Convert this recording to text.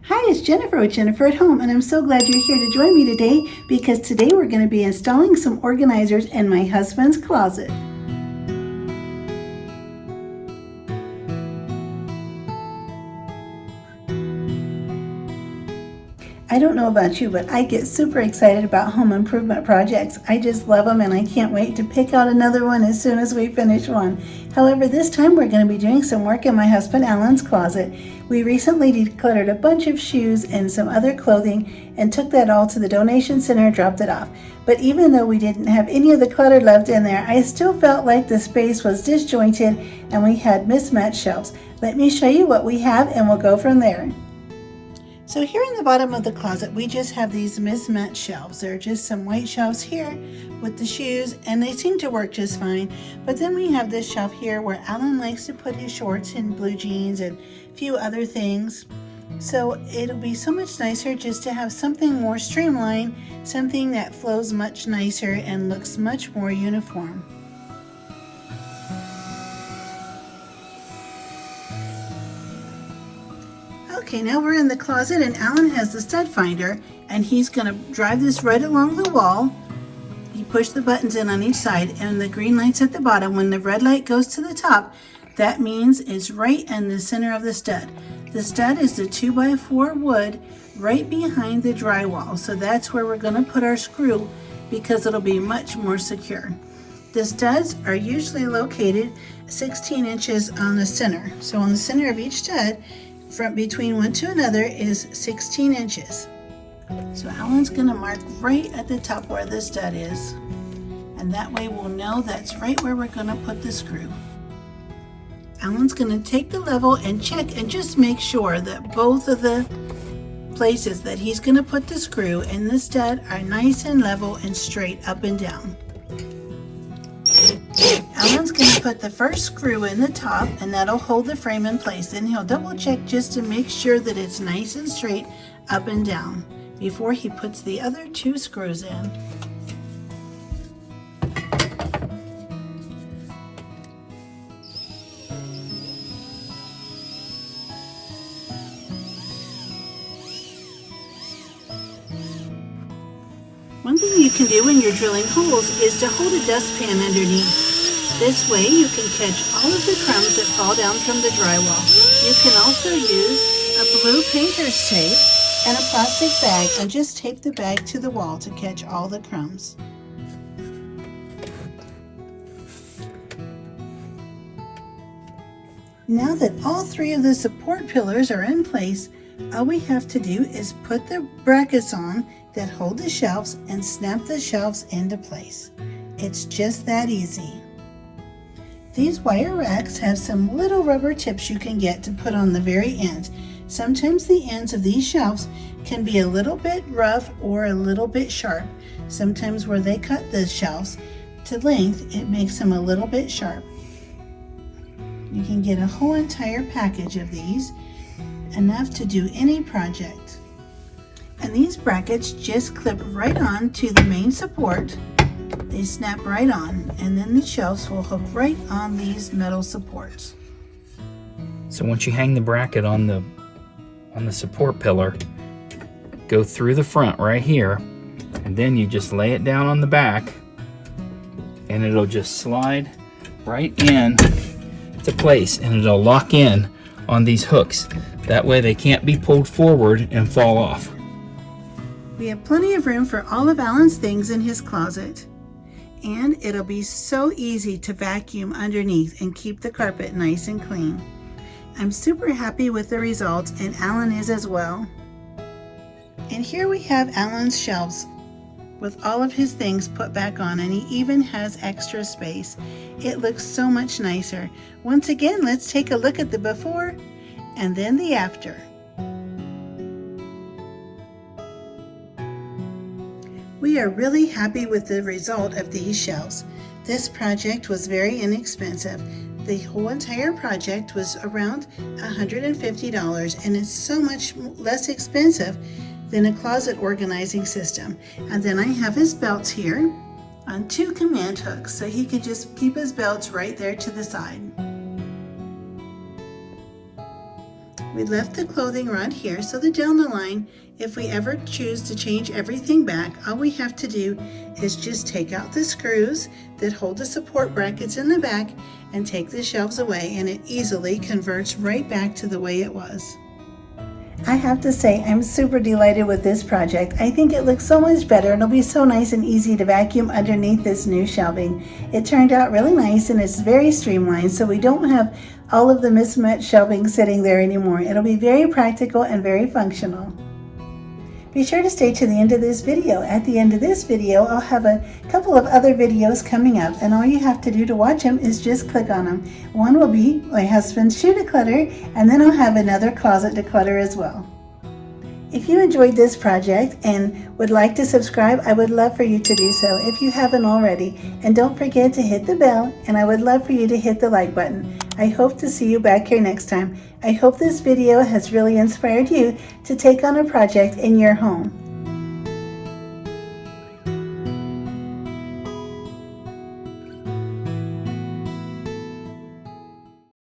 Hi, it's Jennifer with Jennifer at Home, and I'm so glad you're here to join me today because today we're going to be installing some organizers in my husband's closet. I don't know about you, but I get super excited about home improvement projects. I just love them and I can't wait to pick out another one as soon as we finish one. However, this time we're going to be doing some work in my husband Alan's closet. We recently decluttered a bunch of shoes and some other clothing and took that all to the donation center and dropped it off. But even though we didn't have any of the clutter left in there, I still felt like the space was disjointed and we had mismatched shelves. Let me show you what we have and we'll go from there. So here in the bottom of the closet, we just have these mismatched shelves. There are just some white shelves here with the shoes, and they seem to work just fine. But then we have this shelf here where Alan likes to put his shorts and blue jeans and a few other things. So it'll be so much nicer just to have something more streamlined, something that flows much nicer and looks much more uniform. Okay, now we're in the closet and Alan has the stud finder and he's going to drive this right along the wall. You push the buttons in on each side and the green light's at the bottom. When the red light goes to the top, that means it's right in the center of the stud. The stud is the 2x4 wood right behind the drywall. So that's where we're going to put our screw because it'll be much more secure. The studs are usually located 16 inches on the center. So on the center of each stud, from between one to another is 16 inches. So Alan's going to mark right at the top where the stud is, and that way we'll know that's right where we're going to put the screw. Alan's going to take the level and check and just make sure that both of the places that he's going to put the screw in the stud are nice and level and straight up and down. Alan's going to put the first screw in the top and that'll hold the frame in place. Then he'll double check just to make sure that it's nice and straight up and down before he puts the other two screws in. One thing you can do when you're drilling holes is to hold a dustpan underneath. This way you can catch all of the crumbs that fall down from the drywall. You can also use a blue painter's tape and a plastic bag and just tape the bag to the wall to catch all the crumbs. Now that all three of the support pillars are in place, all we have to do is put the brackets on that hold the shelves and snap the shelves into place. It's just that easy. These wire racks have some little rubber tips you can get to put on the very end. Sometimes the ends of these shelves can be a little bit rough or a little bit sharp. Sometimes where they cut the shelves to length, it makes them a little bit sharp. You can get a whole entire package of these, enough to do any project. And these brackets just clip right on to the main support. They snap right on, and then the shelves will hook right on these metal supports. So once you hang the bracket on the support pillar, go through the front right here, and then you just lay it down on the back, and it'll just slide right in to place, and it'll lock in on these hooks. That way they can't be pulled forward and fall off. We have plenty of room for all of Alan's things in his closet. And it'll be so easy to vacuum underneath and keep the carpet nice and clean. I'm super happy with the results, and Alan is as well. And here we have Alan's shelves with all of his things put back on, and he even has extra space. It looks so much nicer. Once again, let's take a look at the before and then the after. We are really happy with the result of these shelves. This project was very inexpensive. The whole entire project was around $150, and it's so much less expensive than a closet organizing system. And then I have his belts here on 2 command hooks, so he could just keep his belts right there to the side. We left the clothing rod here, so that down the line, if we ever choose to change everything back, all we have to do is just take out the screws that hold the support brackets in the back and take the shelves away, and it easily converts right back to the way it was. I have to say, I'm super delighted with this project. I think it looks so much better. It'll be so nice and easy to vacuum underneath this new shelving. It turned out really nice and it's very streamlined, so we don't have all of the mismatched shelving sitting there anymore. It'll be very practical and very functional. Be sure to stay to the end of this video. At the end of this video, I'll have a couple of other videos coming up, and all you have to do to watch them is just click on them. One will be my husband's shoe declutter, and then I'll have another closet declutter as well. If you enjoyed this project and would like to subscribe, I would love for you to do so if you haven't already. And don't forget to hit the bell, and I would love for you to hit the like button. I hope to see you back here next time. I hope this video has really inspired you to take on a project in your home.